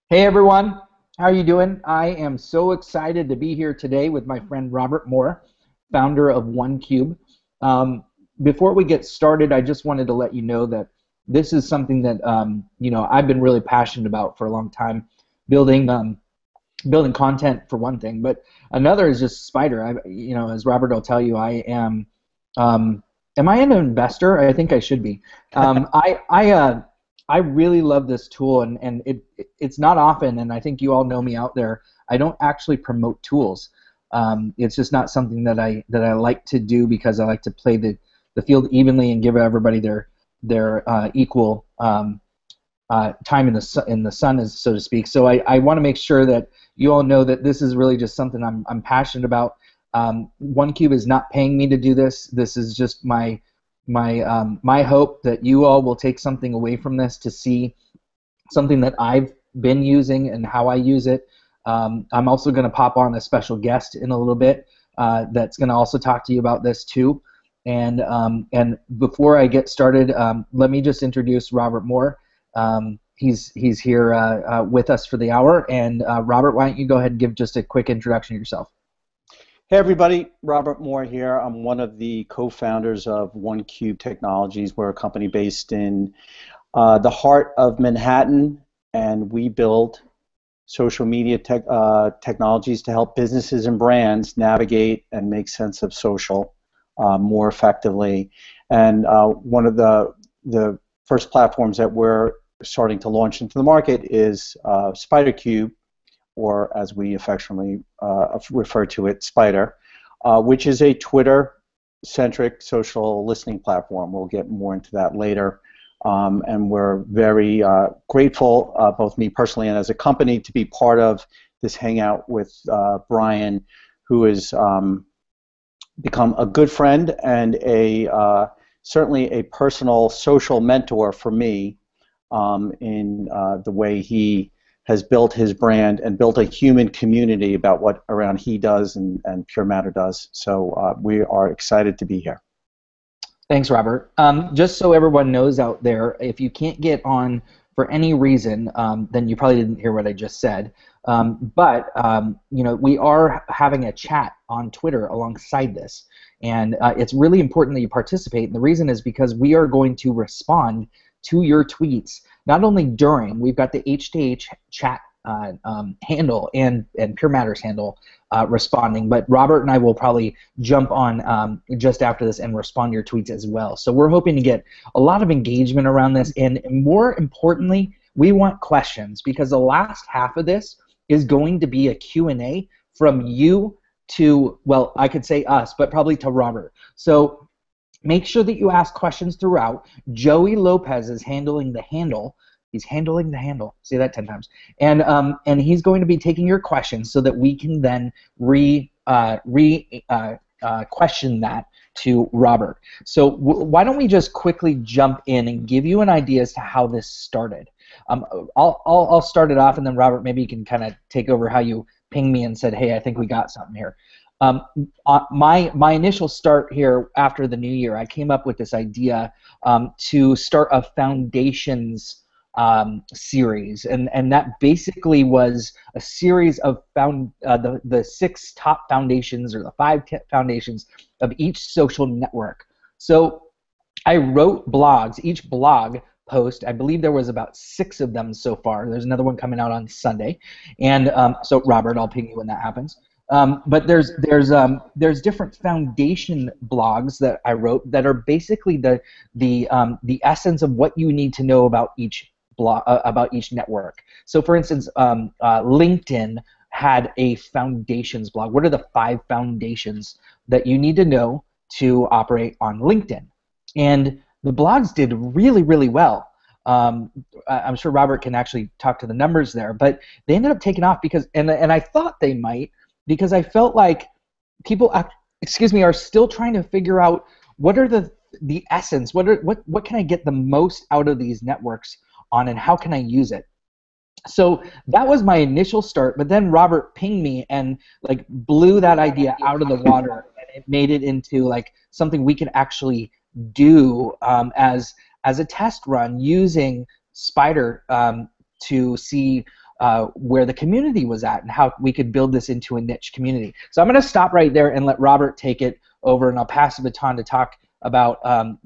Hey everyone, how are you doing? I am so excited to be here today with my friend Robert Moore, founder of oneQube. Um, Before we get started, I just wanted to let you know that this is something that I've been really passionate about for a long time, building building content for one thing, but another is just Spider. As Robert will tell you, I am. Am I an investor? I think I should be. I really love this tool, and it's not often, and I think you all know me out there. I don't actually promote tools. It's just not something that I like to do because I like to play the field evenly and give everybody their equal time in the sun, is so to speak. So I want to make sure that you all know that this is really just something I'm passionate about. OneCube is not paying me to do this. This is just my hope that you all will take something away from this to see something that I've been using and how I use it. I'm also going to pop on a special guest in a little bit that's going to also talk to you about this too. And before I get started, let me just introduce Robert Moore. He's here with us for the hour. And Robert, why don't you go ahead and give just a quick introduction of yourself? Hey everybody, Robert Moore here. I'm one of the co-founders of oneQube Technologies. We're a company based in the heart of Manhattan, and we build social media technologies to help businesses and brands navigate and make sense of social more effectively. And one of the first platforms that we're starting to launch into the market is SpiderCube, or as we affectionately refer to it, Spider, which is a Twitter-centric social listening platform. We'll get more into that later. And we're very grateful, both me personally and as a company, to be part of this hangout with Bryan, who has become a good friend and certainly a personal social mentor for me in the way he has built his brand and built a human community about what around he does and Pure Matter does. So we are excited to be here. Thanks, Robert. Just so everyone knows out there, if you can't get on for any reason, then you probably didn't hear what I just said. We are having a chat on Twitter alongside this, and it's really important that you participate. And the reason is because we are going to respond to your tweets, not only during, we've got the H2H chat handle and Pure Matters handle responding, but Robert and I will probably jump on just after this and respond to your tweets as well. So we're hoping to get a lot of engagement around this, and more importantly, we want questions, because the last half of this is going to be a Q&A from you to, well, I could say us, but probably to Robert. So make sure that you ask questions throughout. Joey Lopez is handling the handle. He's handling the handle. Say that 10 times. And he's going to be taking your questions so that we can then question that to Robert. So why don't we just quickly jump in and give you an idea as to how this started. I'll start it off, and then Robert, maybe you can kind of take over how you pinged me and said, hey, I think we got something here. My initial start here after the new year, I came up with this idea to start a foundations series, and that basically was a series of the 6 top foundations, or the 5 foundations of each social network. So I wrote blogs. Each blog post, I believe there was about 6 of them so far. There's another one coming out on Sunday, and so Robert, I'll ping you when that happens. But there's different foundation blogs that I wrote that are basically the essence of what you need to know about each blog, about each network. So for instance, LinkedIn had a foundations blog. What are the 5 foundations that you need to know to operate on LinkedIn? And the blogs did really, really well. I'm sure Robert can actually talk to the numbers there, but they ended up taking off because, and I thought they might, because I felt like people, are still trying to figure out what are the essence, what can I get the most out of these networks on, and how can I use it? So that was my initial start, but then Robert pinged me and like blew that idea out of the water, and it made it into like something we could actually do as a test run using Spider to see where the community was at and how we could build this into a niche community. So I'm going to stop right there and let Robert take it over, and I'll pass the baton to talk about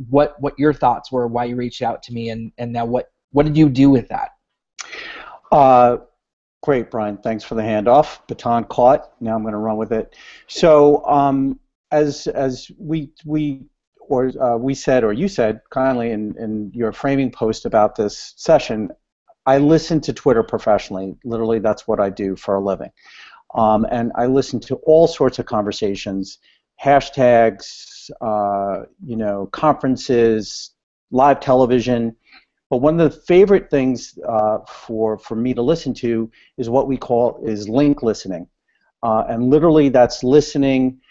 what your thoughts were, why you reached out to me, and now what did you do with that? Great, Brian. Thanks for the handoff. Baton caught. Now I'm going to run with it. So as we said, or you said kindly in your framing post about this session, I listen to Twitter professionally. Literally, that's what I do for a living. And I listen to all sorts of conversations, hashtags, conferences, live television. But one of the favorite things for me to listen to is what we call link listening. And literally that's listening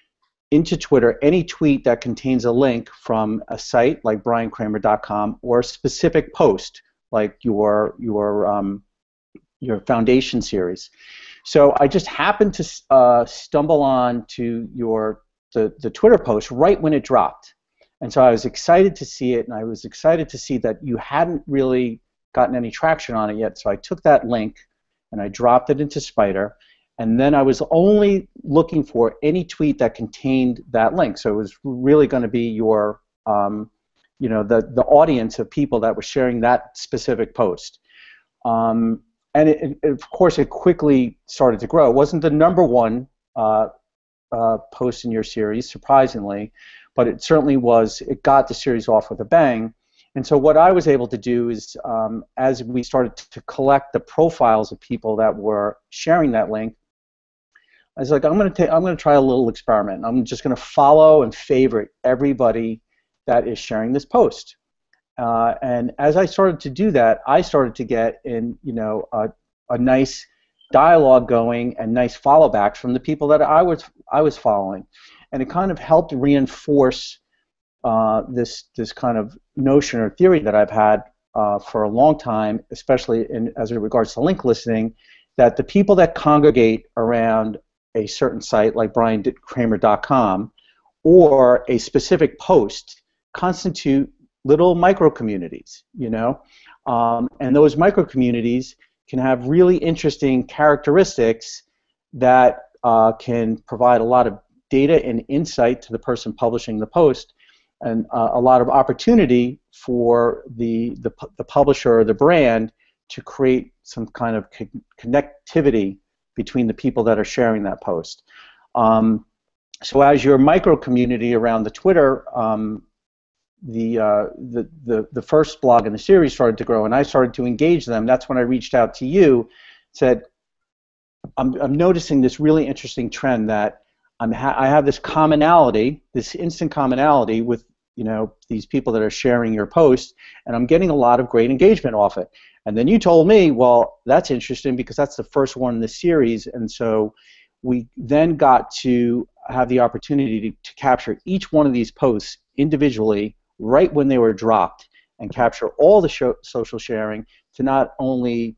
into Twitter, any tweet that contains a link from a site like bryankramer.com or a specific post like your foundation series. So I just happened to stumble on to the Twitter post right when it dropped. And so I was excited to see it, and I was excited to see that you hadn't really gotten any traction on it yet. So I took that link and I dropped it into Spider, and then I was only looking for any tweet that contained that link. So it was really going to be your, the audience of people that were sharing that specific post. And of course, it quickly started to grow. It wasn't the number one post in your series, surprisingly, but it certainly was. It got the series off with a bang. And so what I was able to do is, as we started to collect the profiles of people that were sharing that link, I was like, I'm going to try a little experiment. I'm just going to follow and favorite everybody that is sharing this post. And as I started to do that, I started to get a nice dialogue going and nice follow backs from the people that I was following. And it kind of helped reinforce this kind of notion or theory that I've had for a long time, especially as it regards to link listening, that the people that congregate around a certain site like bryankramer.com or a specific post constitute little micro communities, and those micro communities can have really interesting characteristics that can provide a lot of data and insight to the person publishing the post, and a lot of opportunity for the publisher or the brand to create some kind of connectivity between the people that are sharing that post. So as your micro community around the Twitter, the first blog in the series started to grow, and I started to engage them. That's when I reached out to you, said, I'm noticing this really interesting trend that I have this commonality, this instant commonality with these people that are sharing your post, and I'm getting a lot of great engagement off it. And then you told me, well, that's interesting because that's the first one in the series, and so we then got to have the opportunity to capture each one of these posts individually right when they were dropped and capture all the social sharing to not only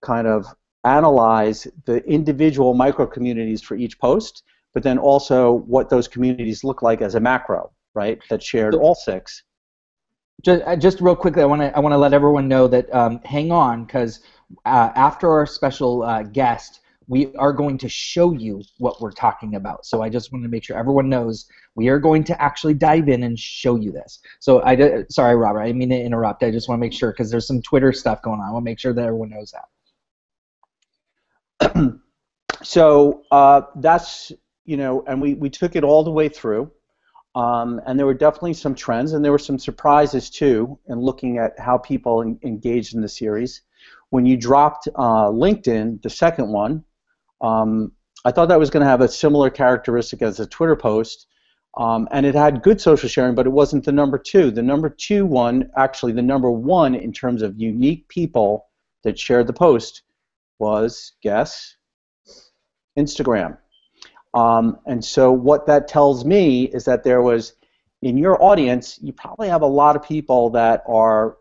kind of analyze the individual micro communities for each post, but then also what those communities look like as a macro, right, that shared all six. Just real quickly, I want to let everyone know that hang on, because after our special guest, we are going to show you what we're talking about. So I just want to make sure everyone knows we are going to actually dive in and show you this. So sorry, Robert, I didn't mean to interrupt. I just want to make sure because there's some Twitter stuff going on. I want to make sure that everyone knows that. So that's, and we took it all the way through. And there were definitely some trends, and there were some surprises too in looking at how people engaged in the series. When you dropped LinkedIn, the second one, I thought that was going to have a similar characteristic as a Twitter post, and it had good social sharing, but it wasn't the number two. The number two one, actually the number one in terms of unique people that shared the post was, guess, Instagram. And so what that tells me is that there was, in your audience, you probably have a lot of people that are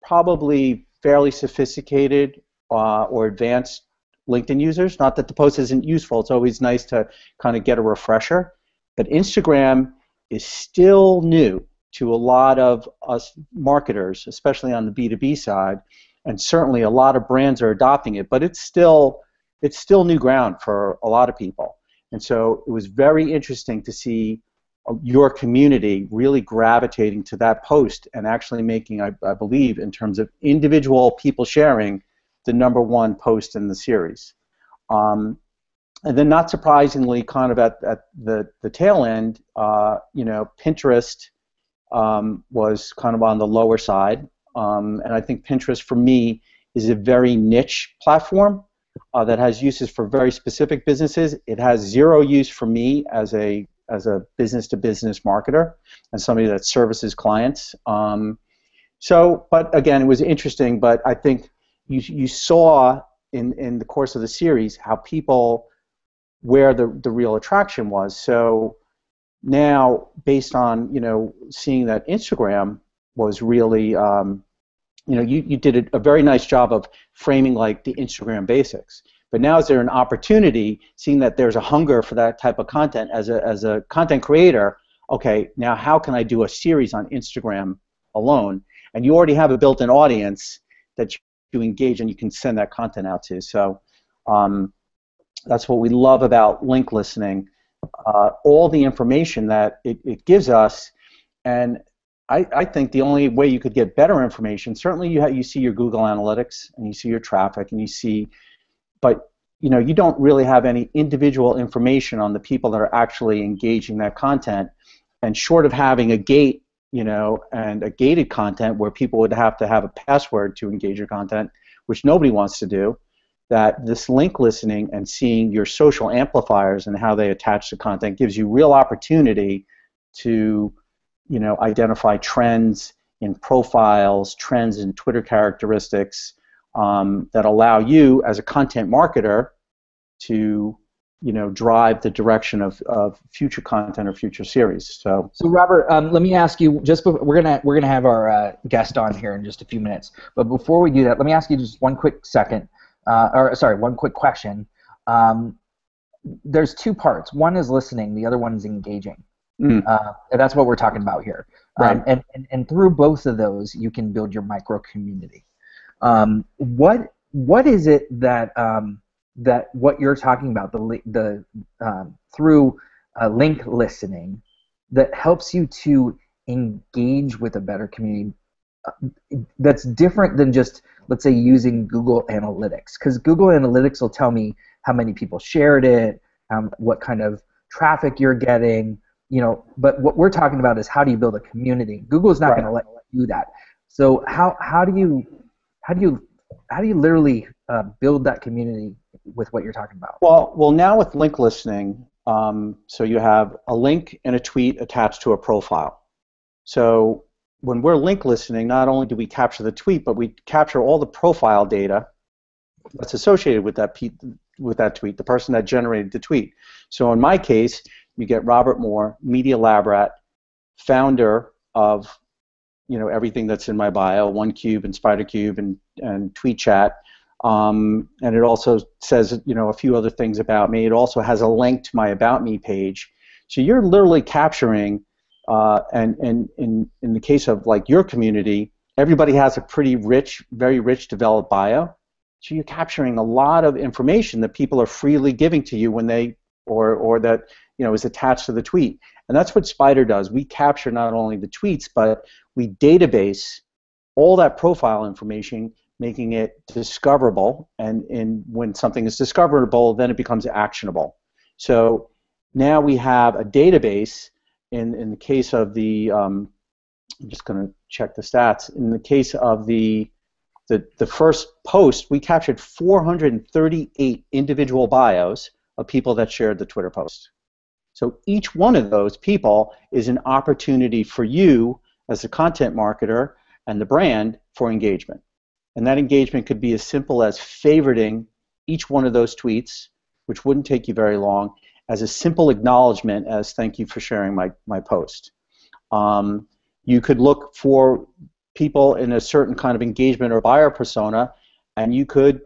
probably fairly sophisticated or advanced LinkedIn users. Not that the post isn't useful. It's always nice to kind of get a refresher. But Instagram is still new to a lot of us marketers, especially on the B2B side. and certainly a lot of brands are adopting it, but it's still new ground for a lot of people. And so it was very interesting to see your community really gravitating to that post and actually making, I believe, in terms of individual people sharing, the #1 post in the series. And then, not surprisingly, kind of at the tail end, Pinterest was kind of on the lower side. And I think Pinterest, for me, is a very niche platform that has uses for very specific businesses. It has zero use for me as a business-to-business marketer and somebody that services clients. But again, it was interesting. But I think you saw in the course of the series how people, where the real attraction was. So now, based on seeing that Instagram was really, you did a very nice job of framing like the Instagram basics. But now is there an opportunity, seeing that there's a hunger for that type of content as a content creator? Okay, now how can I do a series on Instagram alone? And you already have a built-in audience that you engage and you can send that content out to. So that's what we love about link listening. All the information that it gives us, and I think the only way you could get better information, certainly you see your Google Analytics and you see your traffic and you see, but you don't really have any individual information on the people that are actually engaging that content. And short of having a gate, and a gated content where people would have to have a password to engage your content, which nobody wants to do, that this link listening and seeing your social amplifiers and how they attach to content gives you real opportunity to identify trends in profiles, trends in Twitter characteristics that allow you as a content marketer to drive the direction of future content or future series. So Robert, let me ask you, just before, we're gonna have our guest on here in just a few minutes, but before we do that, let me ask you just one quick question. There's two parts. One is listening, the other one is engaging. And that's what we're talking about here. Right. And through both of those, you can build your micro community. What is it that what you're talking about, through link listening, that helps you to engage with a better community? That's different than just, let's say, using Google Analytics, because Google Analytics will tell me how many people shared it, what kind of traffic you're getting, but what we're talking about is how do you build a community. Google's not going to let you do that. So how do you literally build that community with what you're talking about? Well, now with link listening, so you have a link and a tweet attached to a profile. So when we're link listening, not only do we capture the tweet, but we capture all the profile data that's associated with that tweet, the person that generated the tweet. So in my case, you get Robert Moore, Media Lab Rat, founder of everything that's in my bio, oneQube and SpiderCube and TweetChat, and it also says a few other things about me. It also has a link to my About Me page. So you're literally capturing. And in the case of like your community, everybody has a pretty rich, very rich developed bio. So you're capturing a lot of information that people are freely giving to you when they, or that is attached to the tweet. And that's what Spider does. We capture not only the tweets, but we database all that profile information, making it discoverable. And when something is discoverable, then it becomes actionable. So now we have a database. In the case of the, I'm just going to check the stats. In the case of the first post, we captured 438 individual bios of people that shared the Twitter post. So each one of those people is an opportunity for you as a content marketer and the brand for engagement. And that engagement could be as simple as favoriting each one of those tweets, which wouldn't take you very long, as a simple acknowledgement as thank you for sharing my post. You could look for people in a certain kind of engagement or buyer persona, and you could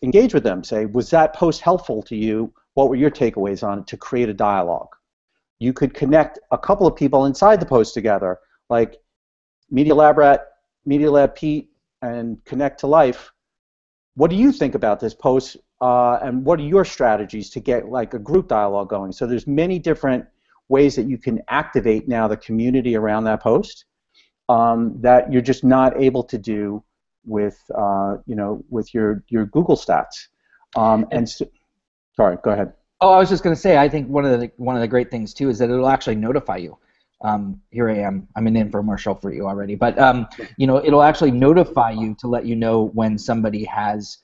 engage with them. Say, was that post helpful to you? What were your takeaways on it, to create a dialogue? You could connect a couple of people inside the post together, like Media Lab Rat, Media Lab Pete, and connect to life. What do you think about this post, and what are your strategies to get like a group dialogue going? So there's many different ways that you can activate now the community around that post that you're just not able to do with with your Google stats. Sorry, go ahead. Oh, I was just going to say, I think one of the great things too is that it'll actually notify you. Here I am. I'm an infomercial for you already, but it'll actually notify you to let you know when somebody has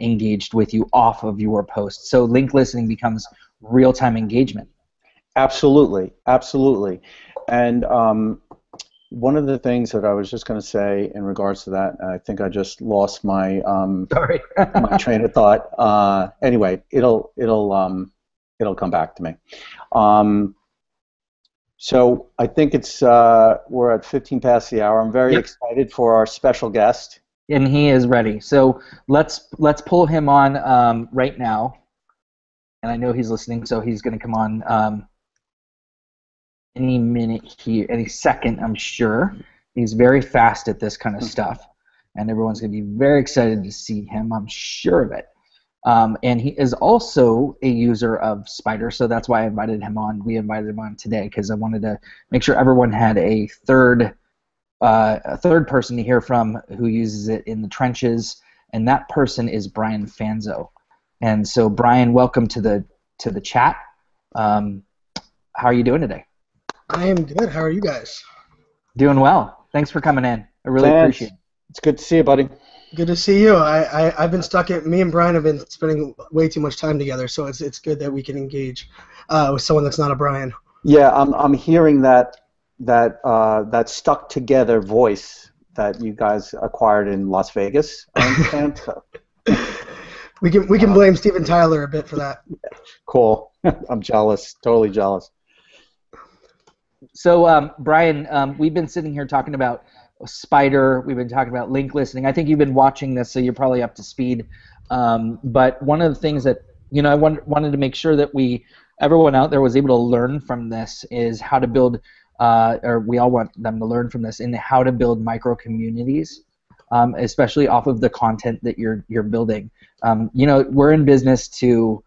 engaged with you off of your post. So link listening becomes real-time engagement. Absolutely, absolutely. And one of the things that I was just going to say in regards to that, I think I just lost my Sorry. my train of thought. Anyway, it'll come back to me. So I think it's we're at 15 past the hour. I'm very excited for our special guest. And he is ready. So let's pull him on right now. And I know he's listening, so he's going to come on any minute here, any second, I'm sure. He's very fast at this kind of stuff, and everyone's going to be very excited to see him. I'm sure of it. And he is also a user of Spider, so that's why I invited him on. We invited him on today because I wanted to make sure everyone had a third person to hear from who uses it in the trenches, and that person is Bryan Fanzo. And so, Bryan, welcome to the chat. How are you doing today? I am good. How are you guys? Doing well. Thanks for coming in. I really appreciate it. It's good to see you, buddy. Good to see you. I've been me and Bryan have been spending way too much time together, so it's good that we can engage with someone that's not a Bryan. Yeah, I'm hearing that stuck together voice that you guys acquired in Las Vegas. I understand. We can blame Steven Tyler a bit for that. Cool. I'm jealous. Totally jealous. So, Bryan, we've been sitting here talking about Spider. We've been talking about link listening. I think you've been watching this, so you're probably up to speed. But one of the things that I wanted to make sure that everyone out there was able to learn from this is how to build, or we all want them to learn from this, in how to build micro communities, especially off of the content that you're building. We're in business to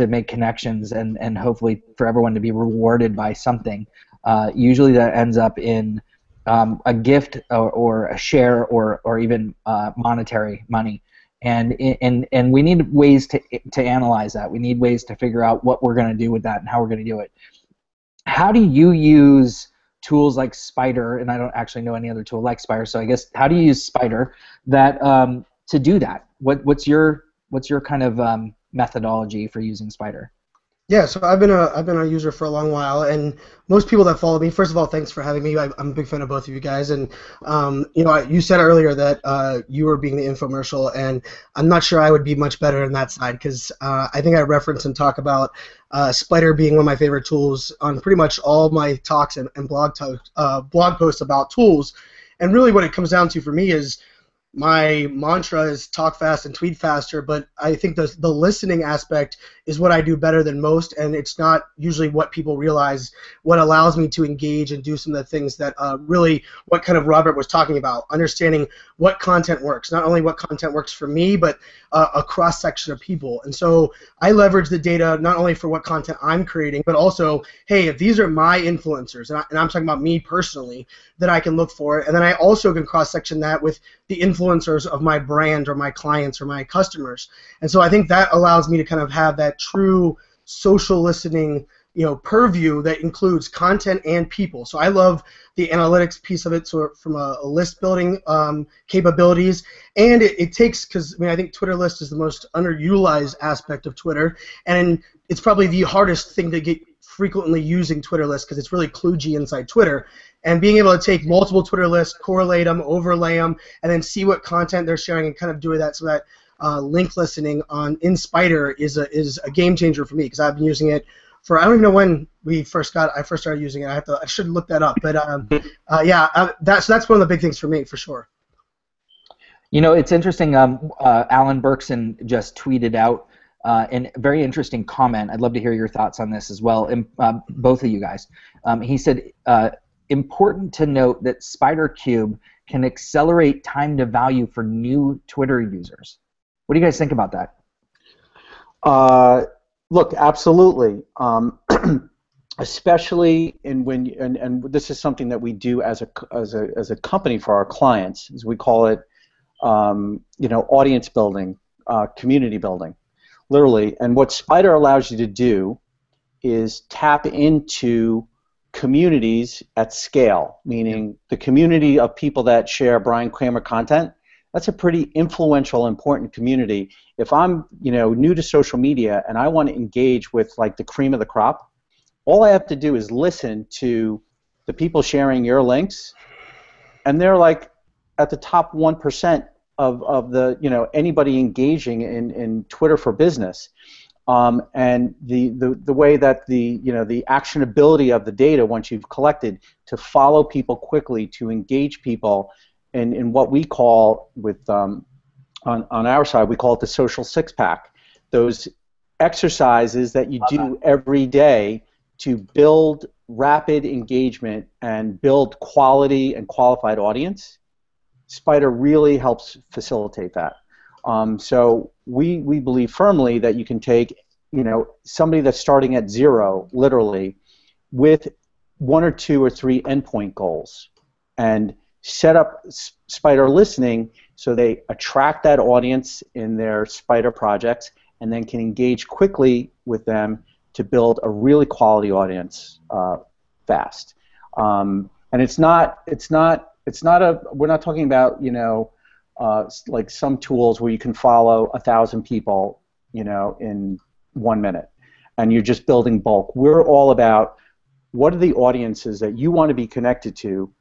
make connections and hopefully for everyone to be rewarded by something. Usually that ends up in a gift or a share or even monetary money. And we need ways to analyze that. We need ways to figure out what we're going to do with that and how we're going to do it. How do you use tools like Spider? And I don't actually know any other tool like Spider, so I guess how do you use Spider that to do that? What's your kind of methodology for using Spider? Yeah, so I've been a user for a long while, and most people that follow me, first of all, thanks for having me. I'm a big fan of both of you guys, and you said earlier that you were being the infomercial, and I'm not sure I would be much better on that side because I think I reference and talk about Spider being one of my favorite tools on pretty much all my talks and blog posts about tools, and really what it comes down to for me is my mantra is talk fast and tweet faster, but I think the listening aspect is what I do better than most, and it's not usually what people realize what allows me to engage and do some of the things that really what kind of Robert was talking about, understanding what content works, not only what content works for me, but a cross-section of people. And so I leverage the data not only for what content I'm creating, but also, hey, if these are my influencers, and I'm talking about me personally, then I can look for it, and then I also can cross-section that with the influencers of my brand or my clients or my customers. And so I think that allows me to kind of have that true social listening purview that includes content and people. So I love the analytics piece of it, so from a list building capabilities, and it takes, because I think Twitter list is the most underutilized aspect of Twitter, and it's probably the hardest thing to get frequently using Twitter lists because it's really kludgy inside Twitter. And being able to take multiple Twitter lists, correlate them, overlay them, and then see what content they're sharing and kind of do that so that link listening in Spider is a game changer for me because I've been using it for, I don't even know when I first started using it. I should look that up. But that's one of the big things for me for sure. It's interesting. Alan Berkson just tweeted out a very interesting comment. I'd love to hear your thoughts on this as well, and both of you guys. He said, important to note that SpiderCube can accelerate time to value for new Twitter users. What do you guys think about that? Look, absolutely. Especially and this is something that we do as a company for our clients, as we call it, audience building, community building, literally. And what Spider allows you to do is tap into communities at scale, meaning the community of people that share Bryan Kramer content. That's a pretty influential, important community. If I'm, new to social media and I want to engage with like the cream of the crop, all I have to do is listen to the people sharing your links, and they're like at the top 1% of the, anybody engaging in Twitter for business. And the way that the actionability of the data once you've collected to follow people quickly, to engage people in what we call on our side, we call it the social six-pack. Those exercises that you do every day to build rapid engagement and build quality and qualified audience. Spider really helps facilitate that. So we believe firmly that you can take somebody that's starting at zero, literally, with 1 or 2 or 3 endpoint goals, and set up Spider listening so they attract that audience in their Spider projects, and then can engage quickly with them to build a really quality audience fast. And we're not talking about like some tools where you can follow 1,000 people in 1 minute and you're just building bulk. We're all about what are the audiences that you want to be connected to,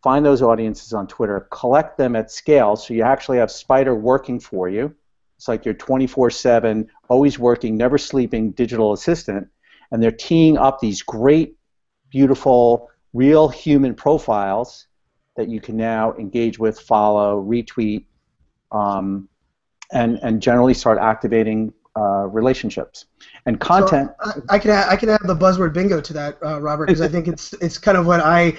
find those audiences on Twitter, collect them at scale so you actually have Spider working for you. It's like your 24/7, always working, never sleeping digital assistant, and they're teeing up these great, beautiful, real human profiles that you can now engage with, follow, retweet, and generally start activating relationships and content. So I can add the buzzword bingo to that, Robert, because I think it's kind of what I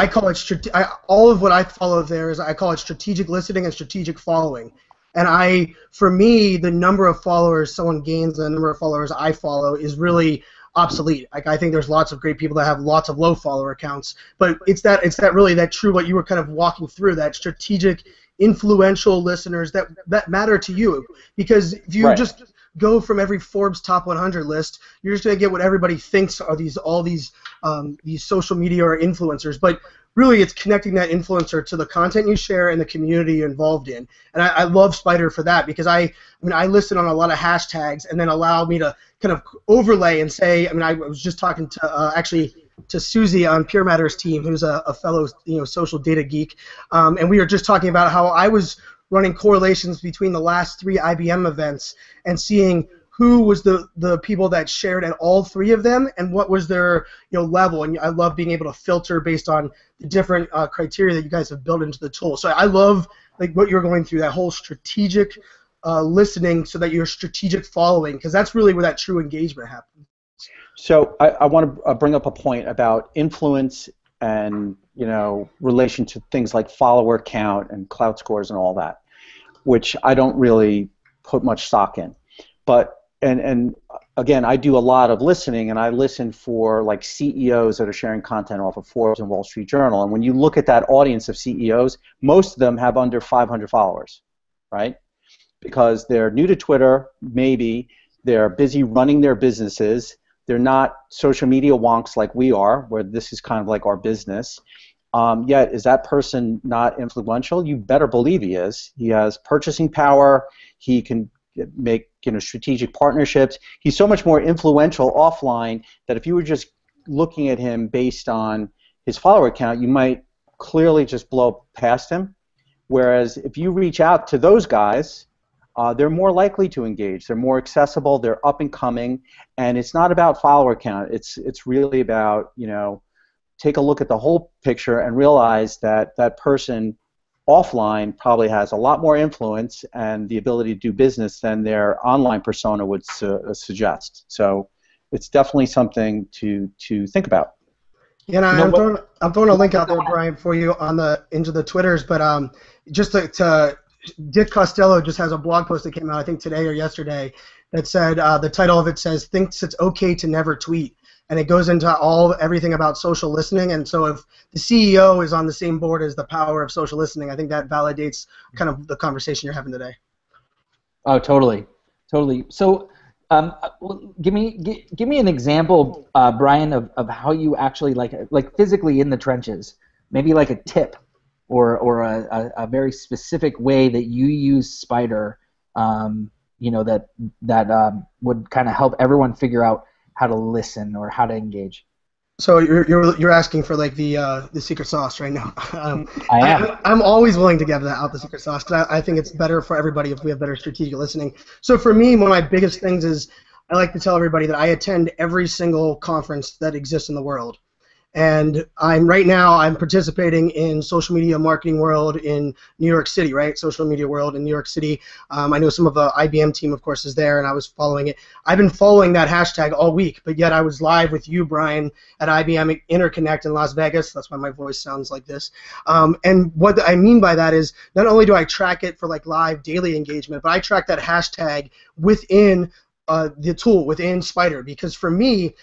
call it. All of what I follow there is I call it strategic listening and strategic following. And for me, the number of followers someone gains and the number of followers I follow is really obsolete. Like, I think there's lots of great people that have lots of low follower accounts, but it's that really that true what you were kind of walking through, that strategic, influential listeners that matter to you. Because if you just go from every Forbes top 100 list, you're just going to get what everybody thinks are all these social media or influencers. But really, it's connecting that influencer to the content you share and the community you're involved in. And I love Spider for that, because I listen on a lot of hashtags and then allow me to kind of overlay and say, I was just talking to Susie on Pure Matter's team, who's a fellow social data geek, and we were just talking about how I was running correlations between the last 3 IBM events and seeing who was the people that shared at all 3 of them and what was their level. And I love being able to filter based on the different criteria that you guys have built into the tool. So I love what you're going through, that whole strategic listening so that you're strategic following, because that's really where that true engagement happens. So I want to bring up a point about influence and relation to things like follower count and clout scores and all that, which I don't really put much stock in. But and again, I do a lot of listening, and I listen for like CEOs that are sharing content off of Forbes and Wall Street Journal. And when you look at that audience of CEOs, most of them have under 500 followers, right? Because they're new to Twitter, maybe they're busy running their businesses. They're not social media wonks like we are, where this is kind of like our business. Yet, is that person not influential? You better believe he is. He has purchasing power. He can make strategic partnerships. He's so much more influential offline that if you were just looking at him based on his follower count, you might clearly just blow past him. Whereas if you reach out to those guys, they're more likely to engage. They're more accessible. They're up and coming, and it's not about follower count. It's really about take a look at the whole picture and realize that that person offline probably has a lot more influence and the ability to do business than their online persona would suggest. So it's definitely something to think about. Yeah, and You know I'm throwing a link out there, what? Brian, for you on the into the Twitters. But just to Dick Costello just has a blog post that came out, I think today or yesterday, that said the title of it says "Thinks It's Okay to Never Tweet," and it goes into everything about social listening. And so if the CEO is on the same board as the power of social listening, I think that validates kind of the conversation you're having today. Oh, totally, totally. So, give me an example, Brian, of how you actually like physically in the trenches. Maybe like a tip, or a very specific way that you use Spider. That would kind of help everyone figure out how to listen or how to engage. So you're asking for like the secret sauce right now. I am. I'm always willing to give that out, the secret sauce, because I think it's better for everybody if we have better strategic listening. So for me, one of my biggest things is I like to tell everybody that I attend every single conference that exists in the world. And right now I'm participating in social media marketing world in New York City, right? Social media world in New York City. I know some of the IBM team, of course, is there, and I was following it. I've been following that hashtag all week, but yet I was live with you, Brian, at IBM Interconnect in Las Vegas. That's why my voice sounds like this. And what I mean by that is not only do I track it for like live daily engagement, but I track that hashtag within the tool, within Spider, because for me,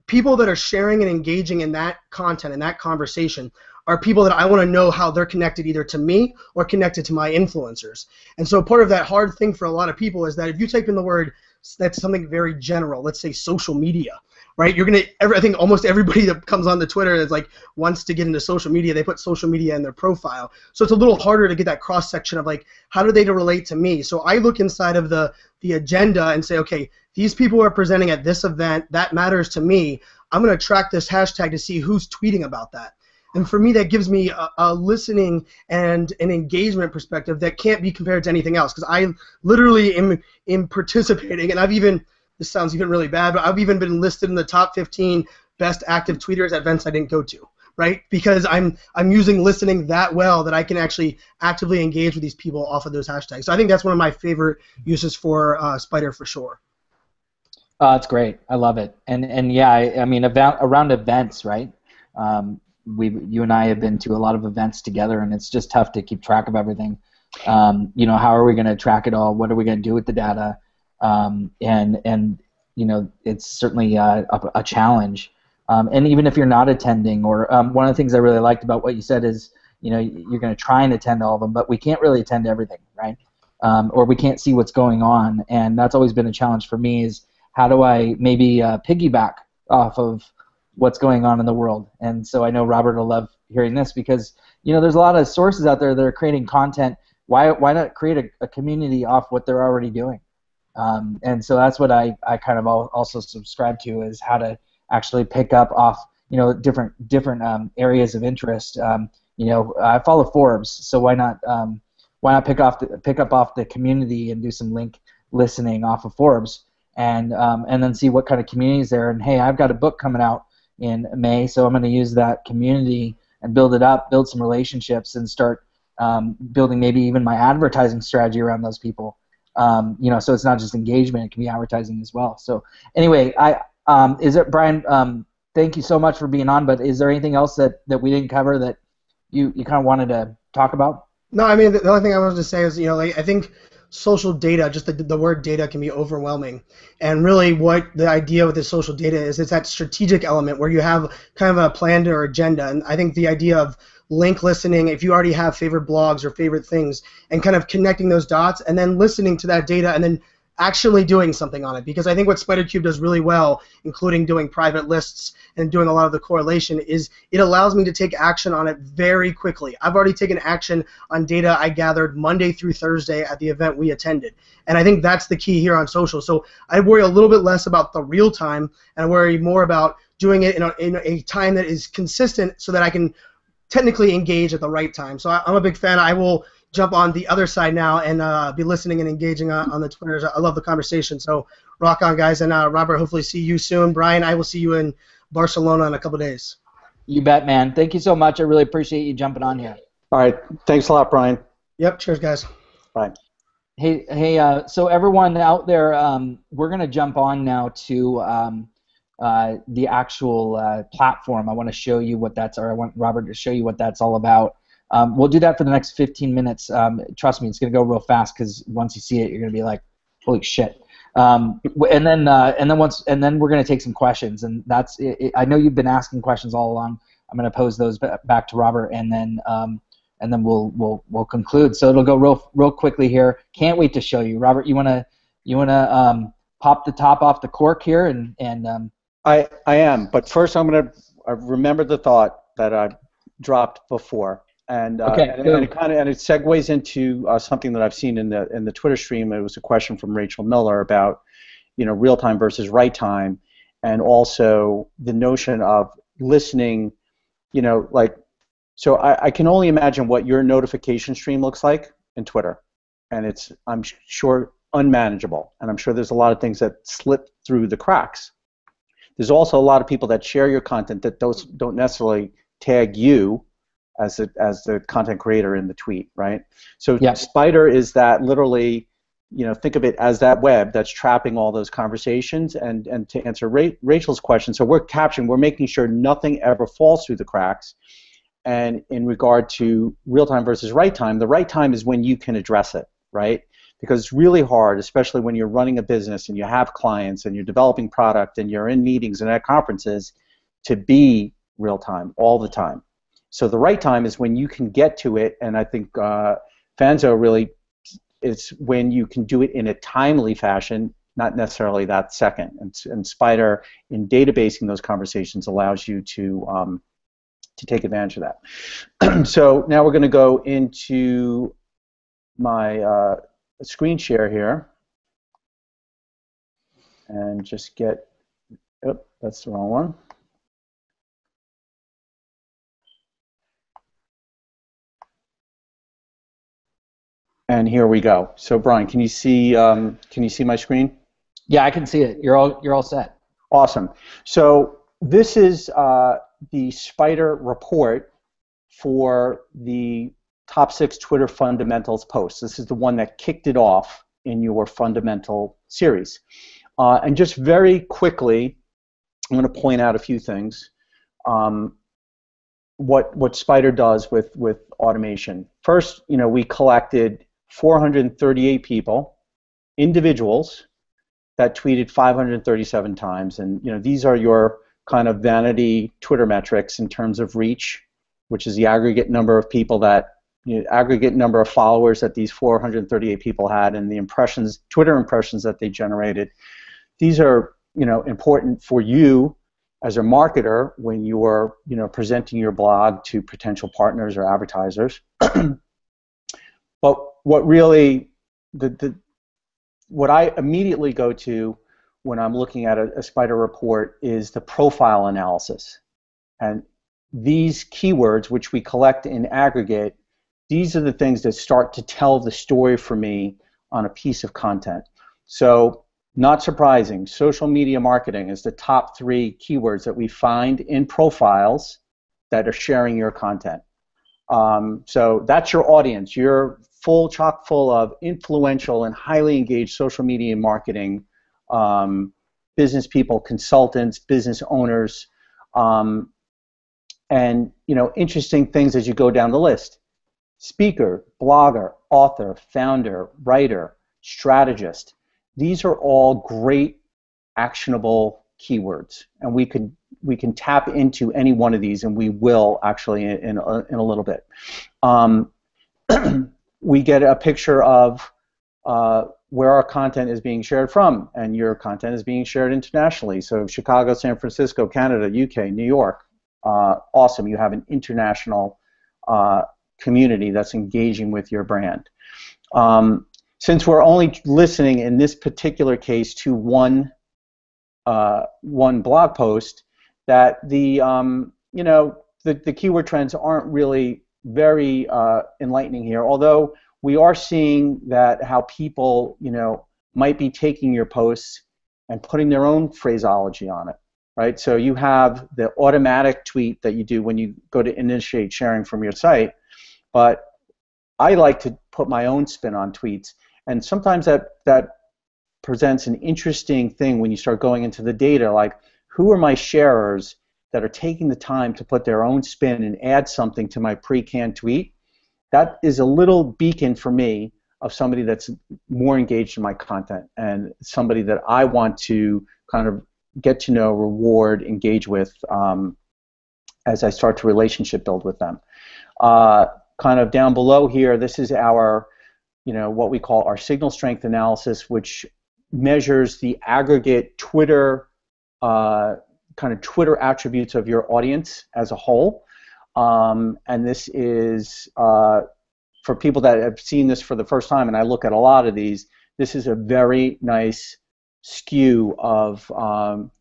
people that are sharing and engaging in that content and that conversation are people that I want to know how they're connected either to me or connected to my influencers. And so part of that hard thing for a lot of people is that if you type in the word that's something very general, let's say social media, right? You're gonna, I think almost everybody that comes on the Twitter is like wants to get into social media, they put social media in their profile. So it's a little harder to get that cross section of like how do they relate to me. So I look inside of the agenda and say, okay, these people are presenting at this event, that matters to me. I'm going to track this hashtag to see who's tweeting about that. And for me, that gives me a listening and an engagement perspective that can't be compared to anything else, because I literally am participating, and I've even, this sounds even really bad, but I've even been listed in the top 15 best active tweeters at events I didn't go to, right? Because I'm using listening that well that I can actually actively engage with these people off of those hashtags. So I think that's one of my favorite uses for Spider for sure. It's great. I love it. And yeah, I mean, around events, right? You and I have been to a lot of events together, and it's just tough to keep track of everything. How are we going to track it all? What are we going to do with the data? And it's certainly a challenge. And even if you're not attending, or one of the things I really liked about what you said is, you're going to try and attend all of them, but we can't really attend everything, right? Or we can't see what's going on, and that's always been a challenge for me is how do I maybe piggyback off of what's going on in the world? And so I know Robert will love hearing this because, there's a lot of sources out there that are creating content. Why not create a community off what they're already doing? And so that's what I kind of also subscribe to is how to actually pick up off, different areas of interest. I follow Forbes, so why not pick up off the community and do some link listening off of Forbes? And then see what kind of community is there. And hey, I've got a book coming out in May, so I'm going to use that community and build it up, build some relationships, and start building maybe even my advertising strategy around those people. So it's not just engagement; it can be advertising as well. So anyway, Brian? Thank you so much for being on. But is there anything else that we didn't cover that you kind of wanted to talk about? No, I mean the only thing I wanted to say is I think social data, just the word data can be overwhelming. And really what the idea with this social data is it's that strategic element where you have kind of a plan or agenda. And I think the idea of link listening, if you already have favorite blogs or favorite things, and kind of connecting those dots and then listening to that data and then actually doing something on it. Because I think what SpiderCube does really well, including doing private lists and doing a lot of the correlation, is it allows me to take action on it very quickly. I've already taken action on data I gathered Monday through Thursday at the event we attended. And I think that's the key here on social. So I worry a little bit less about the real time, and I worry more about doing it in a time that is consistent so that I can technically engage at the right time. So I'm a big fan. I will jump on the other side now and be listening and engaging on the Twitters. I love the conversation. So rock on, guys. And Robert, hopefully see you soon. Brian, I will see you in Barcelona in a couple days. You bet, man. Thank you so much. I really appreciate you jumping on here. All right. Thanks a lot, Brian. Yep. Cheers, guys. Bye. Hey. So everyone out there, we're going to jump on now to the actual platform. I want to show you what that's, or I want Robert to show you what that's all about. We'll do that for the next 15 minutes. Trust me, it's going to go real fast because once you see it, you're going to be like, holy shit. And then we're going to take some questions, and that's it. I know you've been asking questions all along. I'm going to pose those back to Robert, and then we'll conclude. So it'll go real quickly here. Can't wait to show you, Robert. You wanna pop the top off the cork here, and I am, but first I'm going to remember the thought that I dropped before. And, okay, and it segues into something that I've seen in the Twitter stream. It was a question from Rachel Miller about, real time versus right time, and also the notion of listening. So I can only imagine what your notification stream looks like in Twitter, and it's, I'm sure, unmanageable, and I'm sure there's a lot of things that slip through the cracks. There's also a lot of people that share your content that don't necessarily tag you as the content creator in the tweet, right? So yeah. Spider is that literally, think of it as that web that's trapping all those conversations. And to answer Rachel's question, so we're making sure nothing ever falls through the cracks. And in regard to real time versus right time, the right time is when you can address it, right? Because it's really hard, especially when you're running a business and you have clients and you're developing product and you're in meetings and at conferences, to be real time all the time. So the right time is when you can get to it, and I think Fanzo really, it's when you can do it in a timely fashion, not necessarily that second. And Spider, in databasing those conversations, allows you to take advantage of that. So now we're going to go into my screen share here, and just get, oh, that's the wrong one. And here we go. So Bryan, can you see my screen? Yeah, I can see it. You're all set. Awesome. So this is the Spider report for the top 6 Twitter fundamentals posts. This is the one that kicked it off in your fundamental series. And just very quickly, I'm going to point out a few things. What Spider does with automation. First, we collected 438 people, individuals, that tweeted 537 times, and these are your kind of vanity Twitter metrics in terms of reach, which is the aggregate number of people that, aggregate number of followers that these 438 people had, and the impressions, Twitter impressions that they generated. These are important for you as a marketer when you are presenting your blog to potential partners or advertisers. But what really, what I immediately go to when I'm looking at a Spider report is the profile analysis. And these keywords, which we collect in aggregate, these are the things that start to tell the story for me on a piece of content. So, not surprising, social media marketing is the top 3 keywords that we find in profiles that are sharing your content. So that's your audience. You're chock full of influential and highly engaged social media marketing business people, consultants, business owners, and interesting things as you go down the list. Speaker, blogger, author, founder, writer, strategist. These are all great actionable keywords, and we can tap into any one of these, and we will actually in a little bit. We get a picture of where our content is being shared from, and your content is being shared internationally. So Chicago, San Francisco, Canada, UK, New York. Awesome, you have an international community that's engaging with your brand. Since we're only listening in this particular case to one blog post, that the keyword trends aren't really very enlightening here. Although we are seeing that how people might be taking your posts and putting their own phraseology on it, right? So you have the automatic tweet that you do when you go to initiate sharing from your site, but I like to put my own spin on tweets. And sometimes that presents an interesting thing when you start going into the data, like who are my sharers that are taking the time to put their own spin and add something to my pre-canned tweet. That is a little beacon for me of somebody that's more engaged in my content and somebody that I want to kind of get to know, reward, engage with as I start to relationship build with them. Kind of down below here, this is our, what we call our signal strength analysis, which measures the aggregate Twitter kind of Twitter attributes of your audience as a whole. And this is for people that have seen this for the first time, and I look at a lot of these, this is a very nice skew of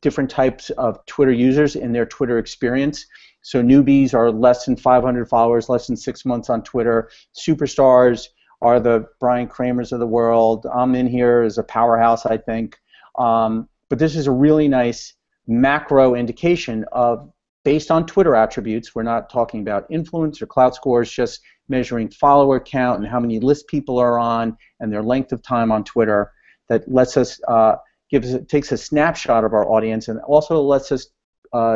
different types of Twitter users in their Twitter experience. So newbies are less than 500 followers, less than 6 months on Twitter. Superstars are the Bryan Kramers of the world. I'm in here as a powerhouse, I think. But this is a really nice macro indication of, based on Twitter attributes, we're not talking about influence or clout scores, just measuring follower count and how many lists people are on and their length of time on Twitter, that lets us takes a snapshot of our audience and also lets us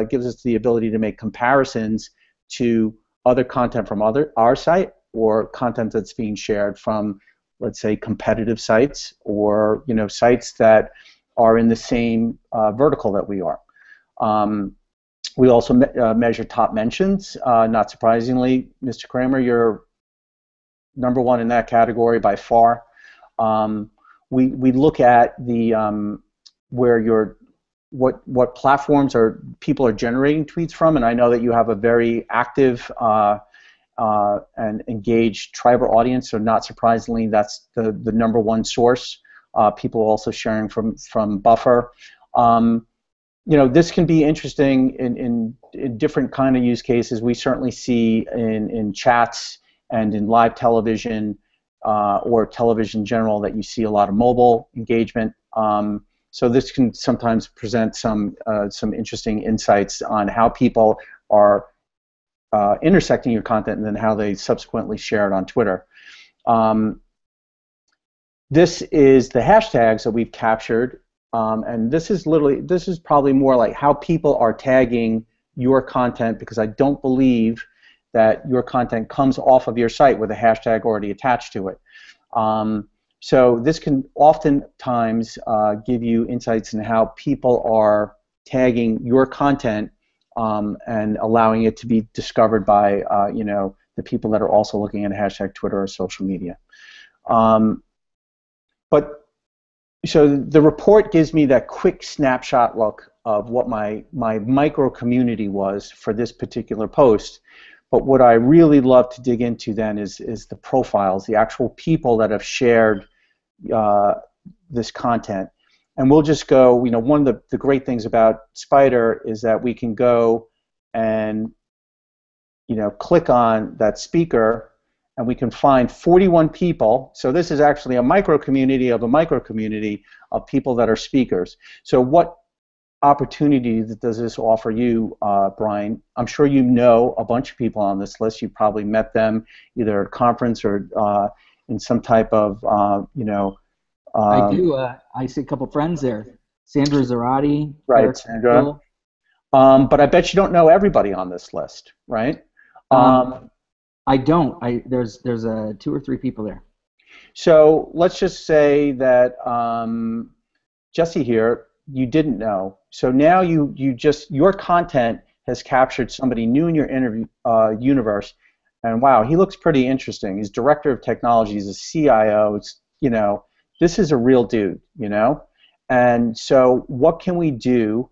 gives us the ability to make comparisons to other content from our site or content that's being shared from, let's say, competitive sites or sites that are in the same vertical that we are. We also measure top mentions. Not surprisingly, Mr. Kramer, you're number one in that category by far. We look at the what platforms people are generating tweets from, and I know that you have a very active and engaged Triber audience. So not surprisingly, that's the number one source. People also sharing from Buffer. This can be interesting in different kind of use cases. We certainly see in chats and in live television or television in general that you see a lot of mobile engagement. So this can sometimes present some interesting insights on how people are intersecting your content and then how they subsequently share it on Twitter. This is the hashtags that we've captured. And this is probably more like how people are tagging your content, because I don't believe that your content comes off of your site with a hashtag already attached to it. So this can oftentimes give you insights into how people are tagging your content and allowing it to be discovered by the people that are also looking at hashtag Twitter or social media. So the report gives me that quick snapshot look of what my micro community was for this particular post. But what I really love to dig into then is the profiles, the actual people that have shared this content. And we'll just go, one of the great things about Spider is that we can go and click on that speaker, and we can find 41 people. So this is actually a micro community of a micro community of people that are speakers. So what opportunity does this offer you, Bryan? I'm sure you know a bunch of people on this list. You probably met them either at a conference or in some type of, I do. I see a couple friends there. Sandra Zarati. Right, Sandra. But I bet you don't know everybody on this list, right? I don't. There's 2 or 3 people there. So let's just say that Jesse here, you didn't know. So now your content has captured somebody new in your interview universe, and wow, he looks pretty interesting. He's director of technology. He's a CIO. It's this is a real dude, And so what can we do?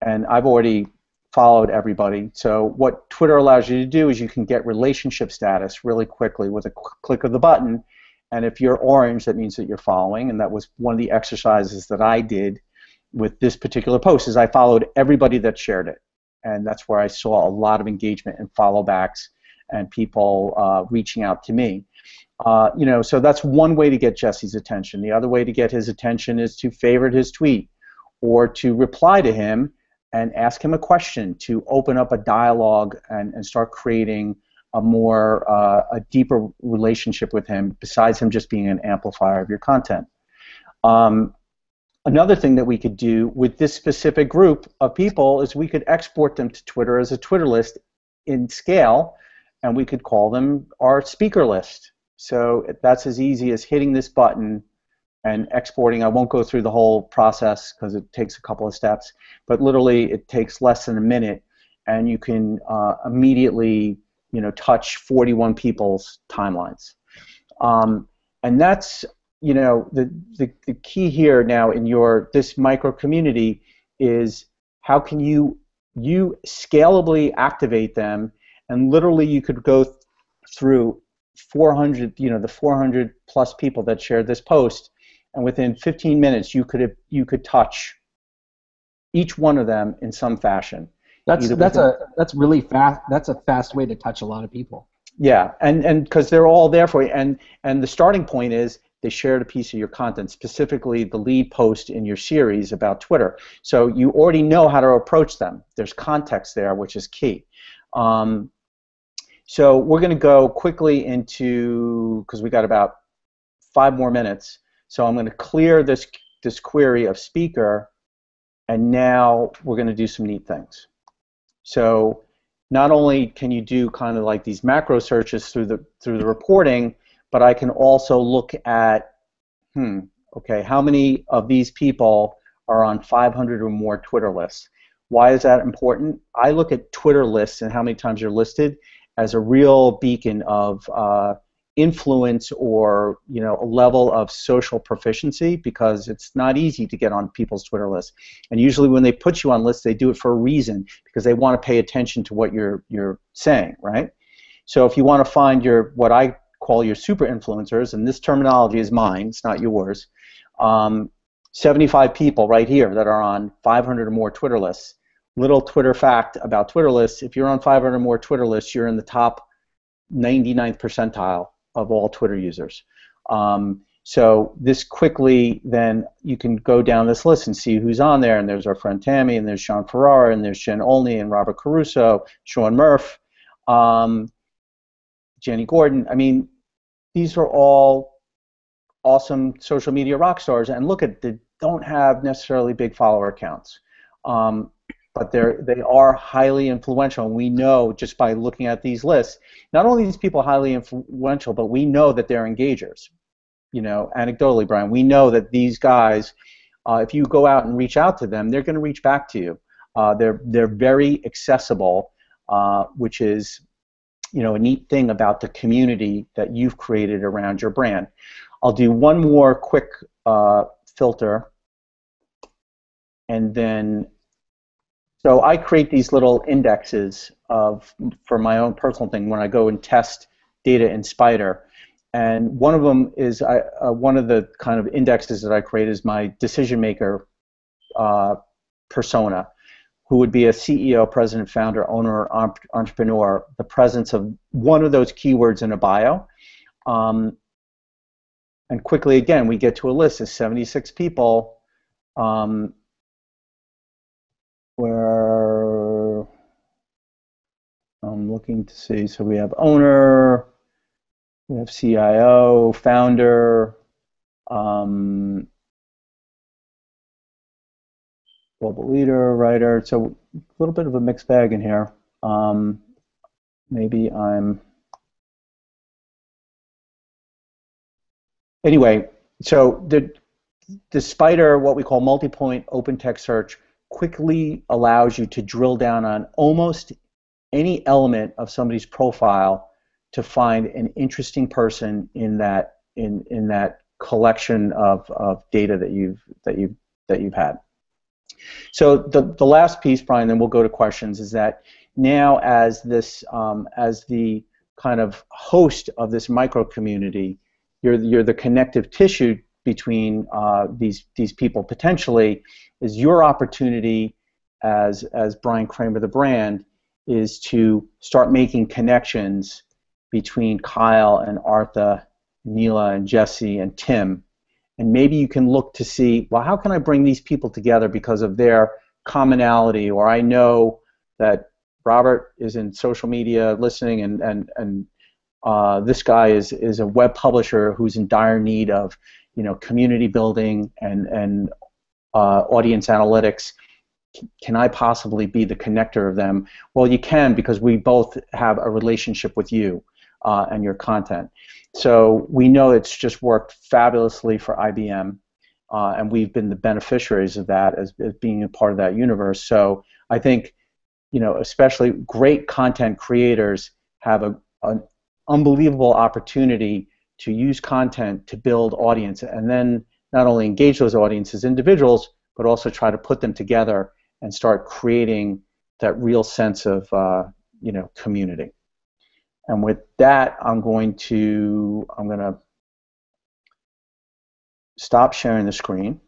And I've already followed everybody. So what Twitter allows you to do is you can get relationship status really quickly with a click of the button. And if you're orange, that means that you're following. And that was one of the exercises that I did with this particular post, is I followed everybody that shared it. And that's where I saw a lot of engagement and follow backs and people reaching out to me. So that's one way to get Jesse's attention. The other way to get his attention is to favorite his tweet or to reply to him and ask him a question, to open up a dialogue and start creating a deeper relationship with him besides him just being an amplifier of your content. Another thing that we could do with this specific group of people is we could export them to Twitter as a Twitter list in scale, and we could call them our speaker list. So that's as easy as hitting this button and exporting. I won't go through the whole process because it takes a couple of steps, but literally it takes less than a minute, and you can immediately, touch 41 people's timelines. And that's, the key here now in this micro community is how can you scalably activate them, and literally you could go through 400, the 400 plus people that shared this post, and within 15 minutes you could touch each one of them in some fashion. That's really fast. That's a fast way to touch a lot of people. Yeah, and because they're all there for you, and the starting point is they shared a piece of your content, specifically the lead post in your series about Twitter. So you already know how to approach them. There's context there, which is key. So we're going to go quickly into, because we got about 5 more minutes. So I'm going to clear this query of speaker, and now we're going to do some neat things. So not only can you do kind of like these macro searches through the reporting, but I can also look at, okay, how many of these people are on 500 or more Twitter lists? Why is that important? I look at Twitter lists and how many times you're listed as a real beacon of influence, or a level of social proficiency, because it's not easy to get on people's Twitter lists. And usually when they put you on lists, they do it for a reason, because they want to pay attention to what you're saying, right? So if you want to find what I call your super influencers, and this terminology is mine, it's not yours, 75 people right here that are on 500 or more Twitter lists. Little Twitter fact about Twitter lists: if you're on 500 or more Twitter lists, you're in the top 99th percentile of all Twitter users. So this quickly, then you can go down this list and see who's on there, and there's our friend Tammy, and there's Sean Ferrara, and there's Jen Olney, and Robert Caruso, Sean Murph, Jenny Gordon. I mean, these are all awesome social media rock stars, and look at, they don't have necessarily big follower accounts. But they are highly influential, and we know just by looking at these lists, not only are these people highly influential, but we know that they're engagers. Anecdotally, Brian, we know that these guys, if you go out and reach out to them, they're going to reach back to you. They're very accessible, which is, a neat thing about the community that you've created around your brand. I'll do one more quick filter, and then. So I create these little indexes for my own personal thing when I go and test data in Spider, and one of them is one of the kind of indexes that I create is my decision maker persona, who would be a CEO, president, founder, owner, entrepreneur. The presence of one of those keywords in a bio, and quickly again we get to a list of 76 people. Where I'm looking to see, so we have owner, we have CIO, founder, global leader, writer, so a little bit of a mixed bag in here. Maybe anyway, so the Spider, what we call multi-point open text search, quickly allows you to drill down on almost any element of somebody's profile to find an interesting person in that collection of data that you've had. So the last piece, Brian, then we'll go to questions, is that now as the kind of host of this micro community, you're the connective tissue between these people potentially. Is your opportunity as Bryan Kramer, the brand, is to start making connections between Kyle and Artha, Neela and Jesse and Tim, and maybe you can look to see, well, how can I bring these people together because of their commonality, or I know that Robert is in social media listening, and this guy is a web publisher who's in dire need of community building and audience analytics. Can I possibly be the connector of them? Well, you can, because we both have a relationship with you and your content. So we know it's just worked fabulously for IBM, and we've been the beneficiaries of that as being a part of that universe. So I think, especially great content creators have an unbelievable opportunity to use content to build audience, and then not only engage those audiences as individuals, but also try to put them together and start creating that real sense of community. And with that, I'm going to stop sharing the screen,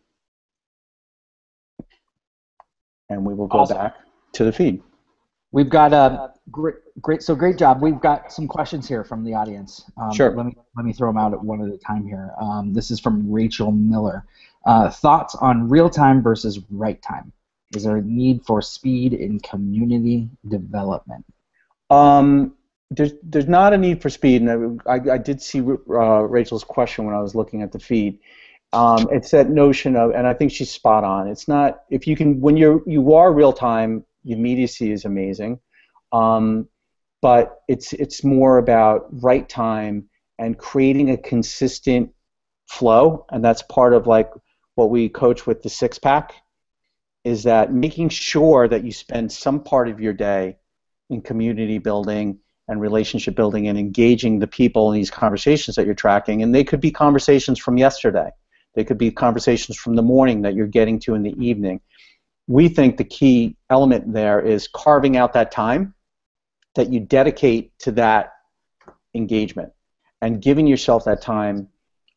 and we will go back to the feed. We've got a great job. We've got some questions here from the audience. Sure. Let me throw them out at one at a time here. This is from Rachel Miller. Thoughts on real time versus right time? Is there a need for speed in community development? There's not a need for speed, and I did see Rachel's question when I was looking at the feed. It's that notion of, and I think she's spot on. It's not, if you can, when you are real time, the immediacy is amazing, but it's more about right time and creating a consistent flow, and that's part of like what we coach with the six-pack, is that making sure that you spend some part of your day in community building and relationship building and engaging the people in these conversations that you're tracking. And they could be conversations from yesterday. They could be conversations from the morning that you're getting to in the evening. We think the key element there is carving out that time that you dedicate to that engagement and giving yourself that time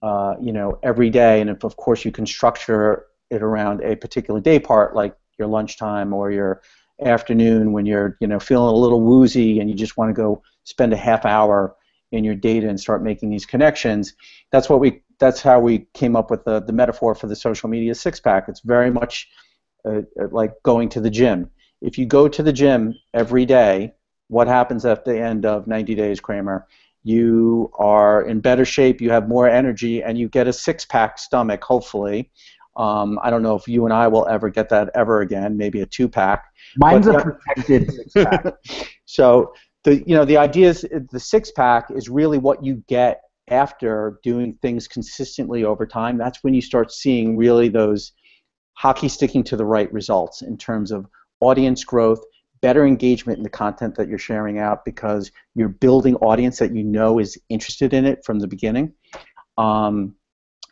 every day. And if, of course, you can structure it around a particular day part, like your lunchtime or your afternoon when you're feeling a little woozy and you just want to go spend a half hour in your data and start making these connections. That's how we came up with the metaphor for the social media six-pack. It's very much like going to the gym. If you go to the gym every day, what happens at the end of 90 days, Kramer? You are in better shape, you have more energy, and you get a six-pack stomach, hopefully. I don't know if you and I will ever get that ever again, maybe a two-pack. Mine's a protected six-pack. So the idea is the six-pack is really what you get after doing things consistently over time. That's when you start seeing really those hockey sticking to the right results in terms of audience growth, better engagement in the content that you're sharing out because you're building audience that you know is interested in it from the beginning, and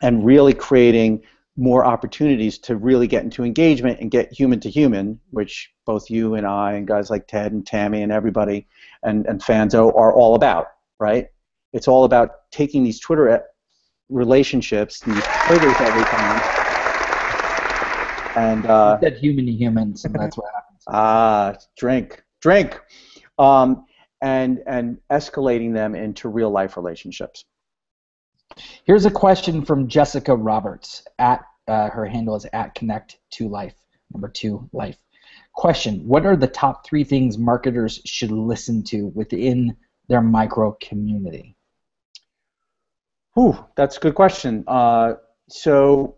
really creating more opportunities to really get into engagement and get human to human, which both you and I and guys like Ted and Tammy and everybody and Fanzo are all about, right? It's all about taking these Twitter relationships, these Twitters every time, and you said human to human, so that's what happens. Drink, and escalating them into real life relationships. Here's a question from Jessica Roberts. Her handle is @Connect2Life, number 2 life. Question: what are the top 3 things marketers should listen to within their micro community? That's a good question. So,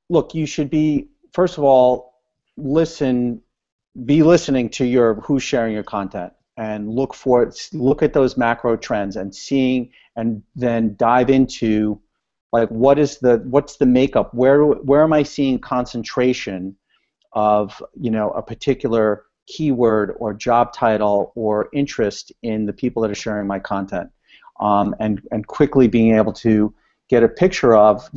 look, you should be, first of all, be listening to who's sharing your content, and look at those macro trends and seeing, and then dive into like what's the makeup, where am I seeing concentration of a particular keyword or job title or interest in the people that are sharing my content, and quickly being able to get a picture of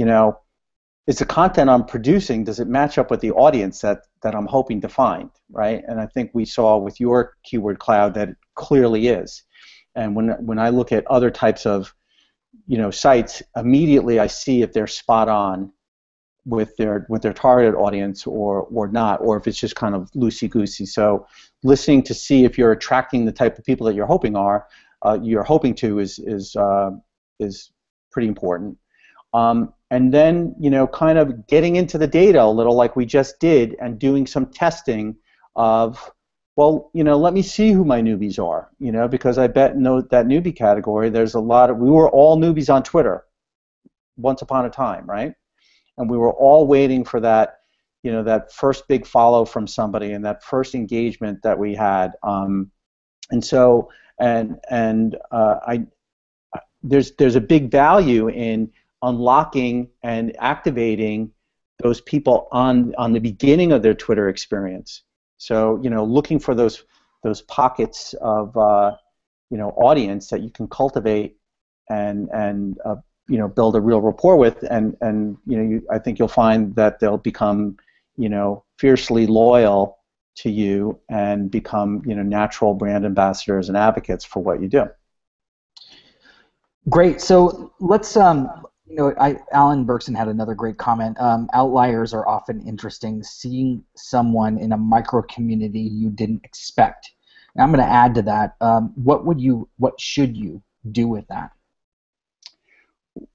is the content I'm producing, does it match up with the audience that I'm hoping to find, right? And I think we saw with your keyword cloud that it clearly is. And when I look at other types of sites, immediately I see if they're spot on with their target audience or not, or if it's just kind of loosey-goosey. So listening to see if you're attracting the type of people that you're hoping to is pretty important. And then, kind of getting into the data a little like we just did and doing some testing of, well, let me see who my newbies are, because I bet that newbie category, there's we were all newbies on Twitter once upon a time, right? and we were all waiting for that, that first big follow from somebody and that first engagement that we had. And so, there's a big value in unlocking and activating those people on the beginning of their Twitter experience. So, looking for those pockets of audience that you can cultivate and build a real rapport with, and I think you'll find that they'll become fiercely loyal to you and become natural brand ambassadors and advocates for what you do. Great. So let's Alan Berkson had another great comment. Outliers are often interesting. Seeing someone in a micro community you didn't expect. And I'm going to add to that. What should you do with that?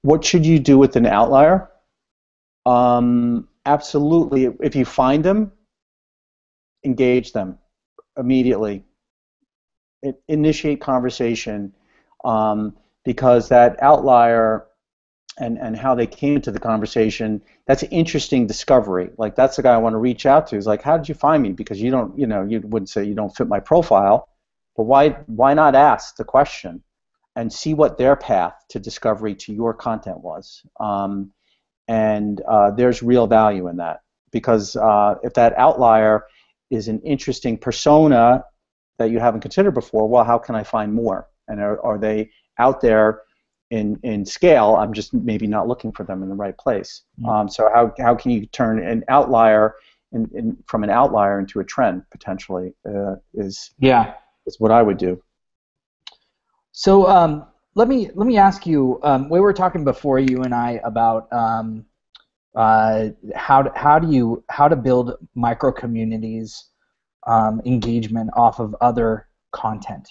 What should you do with an outlier? Absolutely. If you find them, engage them immediately. Initiate conversation, because that outlier and how they came into the conversation, that's an interesting discovery. Like, that's the guy I want to reach out to. Is like, how did you find me? Because you don't, you wouldn't say you don't fit my profile, but why not ask the question and see what their path to discovery to your content was? There's real value in that, because if that outlier is an interesting persona that you haven't considered before, well, how can I find more? And are they out there in scale? I'm just maybe not looking for them in the right place. Mm-hmm. So how can you turn an outlier from an outlier into a trend potentially? Is what I would do. So let me ask you. We were talking before, you and I, about how to build micro communities, engagement off of other content.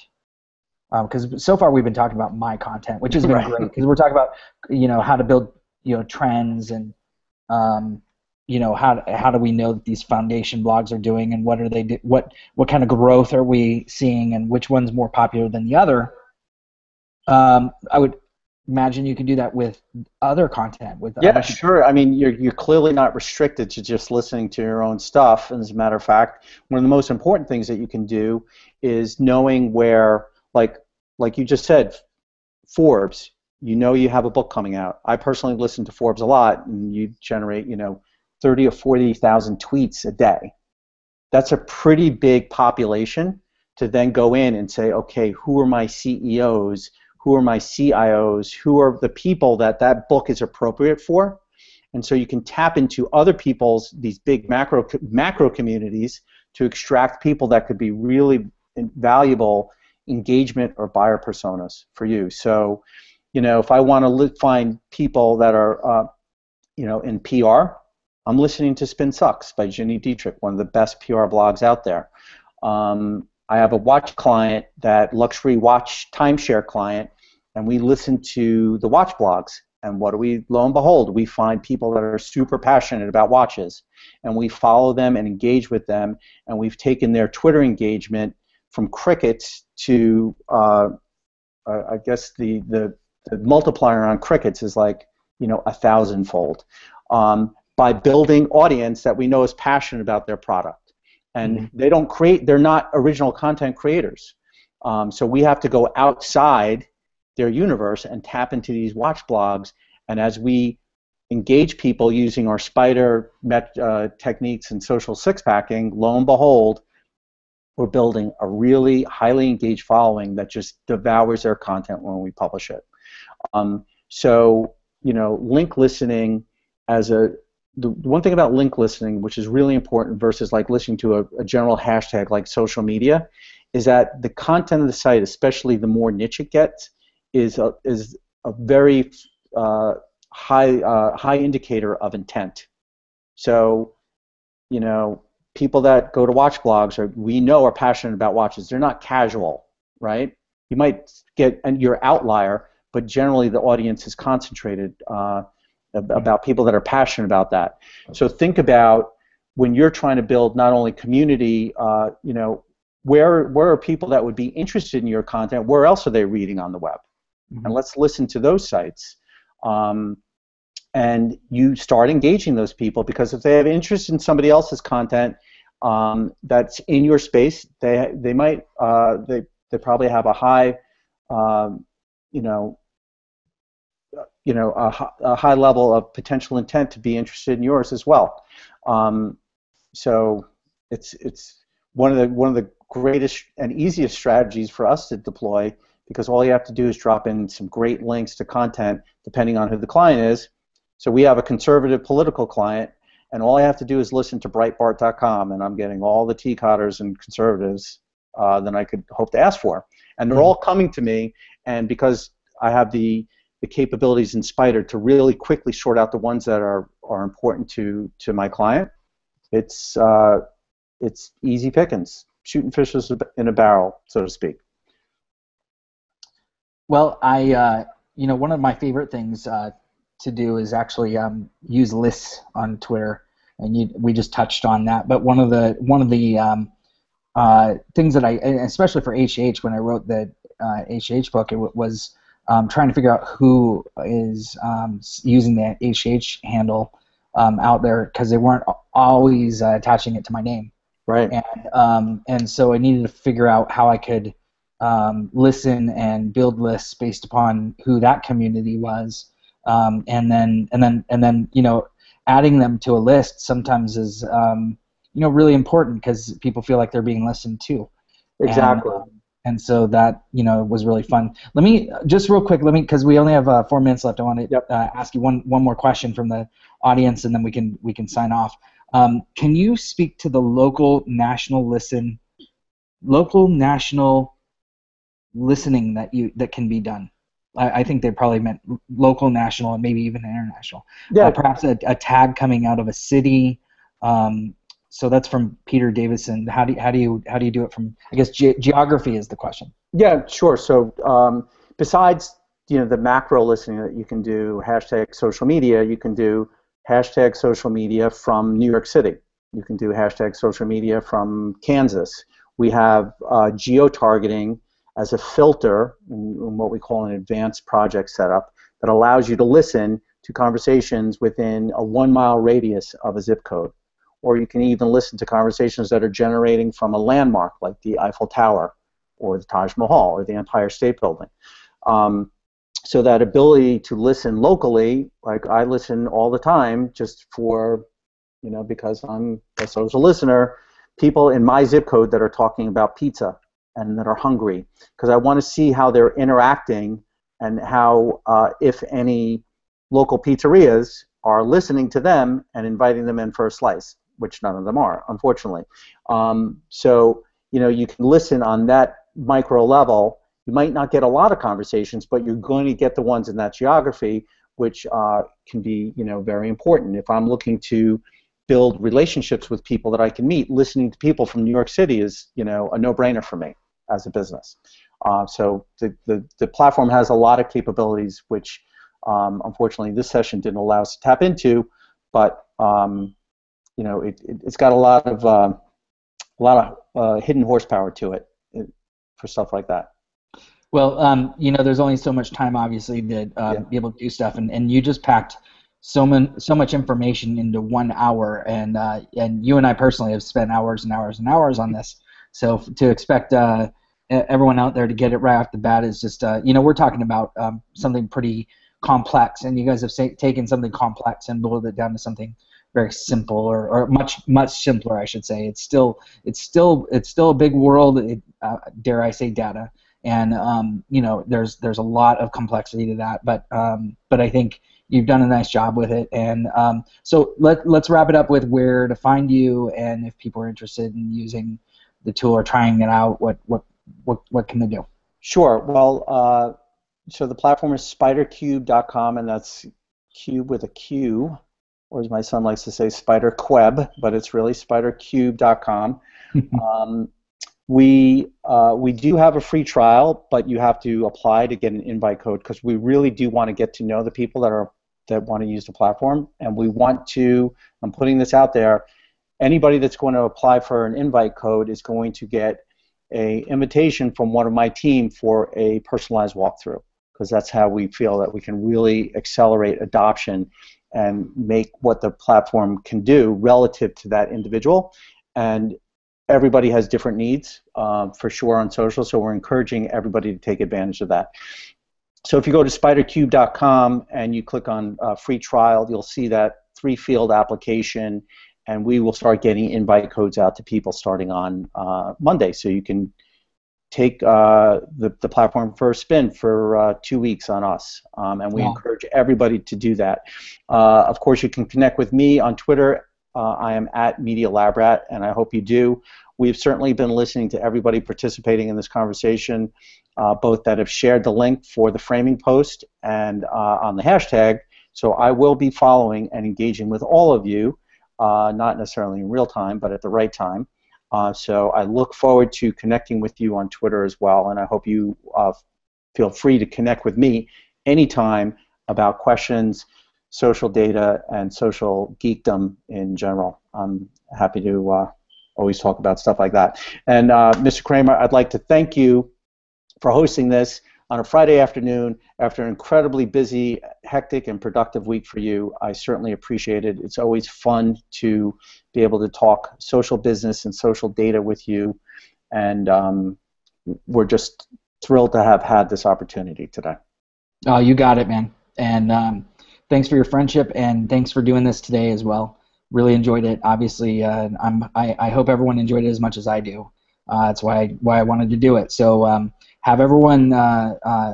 Because so far we've been talking about my content, which has been great. Because we're talking about how to build trends, and how do we know that these foundation blogs are doing, and what are they what kind of growth are we seeing, and which one's more popular than the other. I would imagine you can do that with other content. Sure. I mean, you're clearly not restricted to just listening to your own stuff. And as a matter of fact, one of the most important things that you can do is knowing where, like you just said, Forbes. You have a book coming out. I personally listen to Forbes a lot, and you generate 30 or 40,000 tweets a day. That's a pretty big population to then go in and say, okay, who are my CEOs? Who are my CIOs? Who are the people that book is appropriate for? And so you can tap into other people's, these big macro communities, to extract people that could be really valuable engagement or buyer personas for you. So, if I want to find people that are, in PR, I'm listening to Spin Sucks by Ginny Dietrich, one of the best PR blogs out there. I have a watch client, that luxury watch timeshare client, and we listen to the watch blogs. And what do we, lo and behold, we find people that are super passionate about watches, and we follow them and engage with them, and we've taken their Twitter engagement from crickets to, I guess the multiplier on crickets is like 1,000-fold, by building audience that we know is passionate about their product. And they're not original content creators. So we have to go outside their universe and tap into these watch blogs. And as we engage people using our spider techniques and social six-packing, lo and behold, we're building a really highly engaged following that just devours their content when we publish it. So, link listening the one thing about link listening, which is really important versus like listening to a general hashtag like social media, is that the content of the site, especially the more niche it gets, is a very high indicator of intent. So, people that go to watch blogs are passionate about watches. They're not casual, right? You might get your outlier, but generally the audience is concentrated about people that are passionate about that. So think about, when you're trying to build not only community, where are people that would be interested in your content? Where else are they reading on the web? And let's listen to those sites. And and you start engaging those people, because if they have interest in somebody else's content that's in your space, they might they probably have a high you know a high level of potential intent to be interested in yours as well. So it's one of the greatest and easiest strategies for us to deploy, because all you have to do is drop in some great links to content depending on who the client is. So we have a conservative political client, and all I have to do is listen to Breitbart.com, and I'm getting all the tea-cotters and conservatives that I could hope to ask for. And they're all coming to me, and because I have the capabilities in Spider to really quickly sort out the ones that are important to my client, it's easy pickings, shooting fishes in a barrel, so to speak. Well, one of my favorite things to do is actually use lists on Twitter, and we just touched on that. But one of the things that especially for HH, when I wrote the HH book, it was trying to figure out who is using the HH handle out there, because they weren't always attaching it to my name. Right. And so I needed to figure out how I could listen and build lists based upon who that community was, and then adding them to a list sometimes is really important, because people feel like they're being listened to. Exactly. And so that was really fun. Let me just real quick, because we only have 4 minutes left. I want to ask you one more question from the audience, and then we can sign off. Can you speak to the local national listening that can be done? I think they probably meant local, national, and maybe even international. Yeah. Perhaps a tag coming out of a city. So that's from Peter Davison. How do you do it from? I guess geography is the question. Yeah, sure. So besides the macro listening that you can do, hashtag social media, you can do hashtag social media from New York City. You can do hashtag social media from Kansas. We have geo-targeting as a filter in what we call an advanced project setup that allows you to listen to conversations within a 1 mile radius of a zip code. Or you can even listen to conversations that are generating from a landmark like the Eiffel Tower or the Taj Mahal or the Empire State Building. So that ability to listen locally, like I listen all the time just for, because I'm a social listener, people in my zip code that are talking about pizza and that are hungry, because I want to see how they're interacting and how, if any, local pizzerias are listening to them and inviting them in for a slice, which none of them are, unfortunately. So, you can listen on that micro level. You might not get a lot of conversations, but you're going to get the ones in that geography, which can be, very important. If I'm looking to build relationships with people that I can meet, listening to people from New York City is, a no-brainer for me as a business. So the platform has a lot of capabilities, which unfortunately this session didn't allow us to tap into, but it's got a lot of hidden horsepower to it for stuff like that. Well, there's only so much time, obviously, to be able to do stuff, and you just packed so much information into 1 hour, and you and I personally have spent hours and hours and hours on this. So to expect everyone out there to get it right off the bat is just, we're talking about something pretty complex, and you guys have taken something complex and boiled it down to something very simple, or much simpler, I should say. It's still a big world. Dare I say, data. And there's a lot of complexity to that, but I think you've done a nice job with it. And so let's wrap it up with where to find you, and if people are interested in using the tool or trying it out, what can they do? Sure. Well, so the platform is spidercube.com, and that's cube with a Q, or as my son likes to say, spiderqueb, but it's really spidercube.com. We do have a free trial, but you have to apply to get an invite code, because we really do want to get to know the people that want to use the platform, and we want to. I'm putting this out there. Anybody that's going to apply for an invite code is going to get an invitation from one of my team for a personalized walkthrough, because that's how we feel that we can really accelerate adoption and make what the platform can do relative to that individual. And everybody has different needs, for sure, on social, so we're encouraging everybody to take advantage of that. So if you go to spidercube.com and you click on free trial, you'll see that 3-field application, and we will start getting invite codes out to people starting on Monday, so you can take the platform for a spin for 2 weeks on us, and we encourage everybody to do that. Of course, you can connect with me on Twitter. I am at Media Lab Rat, and I hope you do. We've certainly been listening to everybody participating in this conversation, both that have shared the link for the framing post and on the hashtag. So I will be following and engaging with all of you, not necessarily in real time, but at the right time. So I look forward to connecting with you on Twitter as well, and I hope you feel free to connect with me anytime about questions, social data, and social geekdom in general. I'm happy to always talk about stuff like that. And Mr. Kramer, I'd like to thank you for hosting this on a Friday afternoon after an incredibly busy, hectic, and productive week for you. I certainly appreciate it. It's always fun to be able to talk social business and social data with you, and we're just thrilled to have had this opportunity today. Oh, you got it, man. And thanks for your friendship, and thanks for doing this today as well. Really enjoyed it. Obviously, I hope everyone enjoyed it as much as I do. That's why I wanted to do it. So have everyone.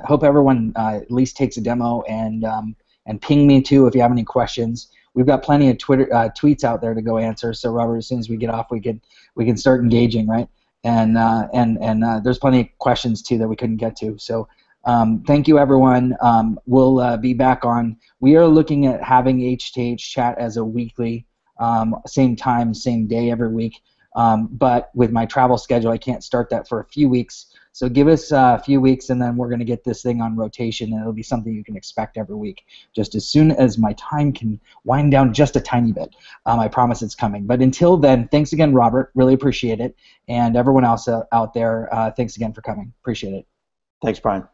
Hope everyone at least takes a demo and ping me too if you have any questions. We've got plenty of Twitter tweets out there to go answer. So Robert, as soon as we get off, we can start engaging, right? And there's plenty of questions too that we couldn't get to. So thank you, everyone. We'll be back on. We are looking at having H2H chat as a weekly, same time, same day every week. But with my travel schedule, I can't start that for a few weeks. So give us a few weeks, and then we're going to get this thing on rotation, and it'll be something you can expect every week. Just as soon as my time can wind down just a tiny bit, I promise it's coming. But until then, thanks again, Robert. Really appreciate it. And everyone else out there, thanks again for coming. Appreciate it. Thanks, Brian.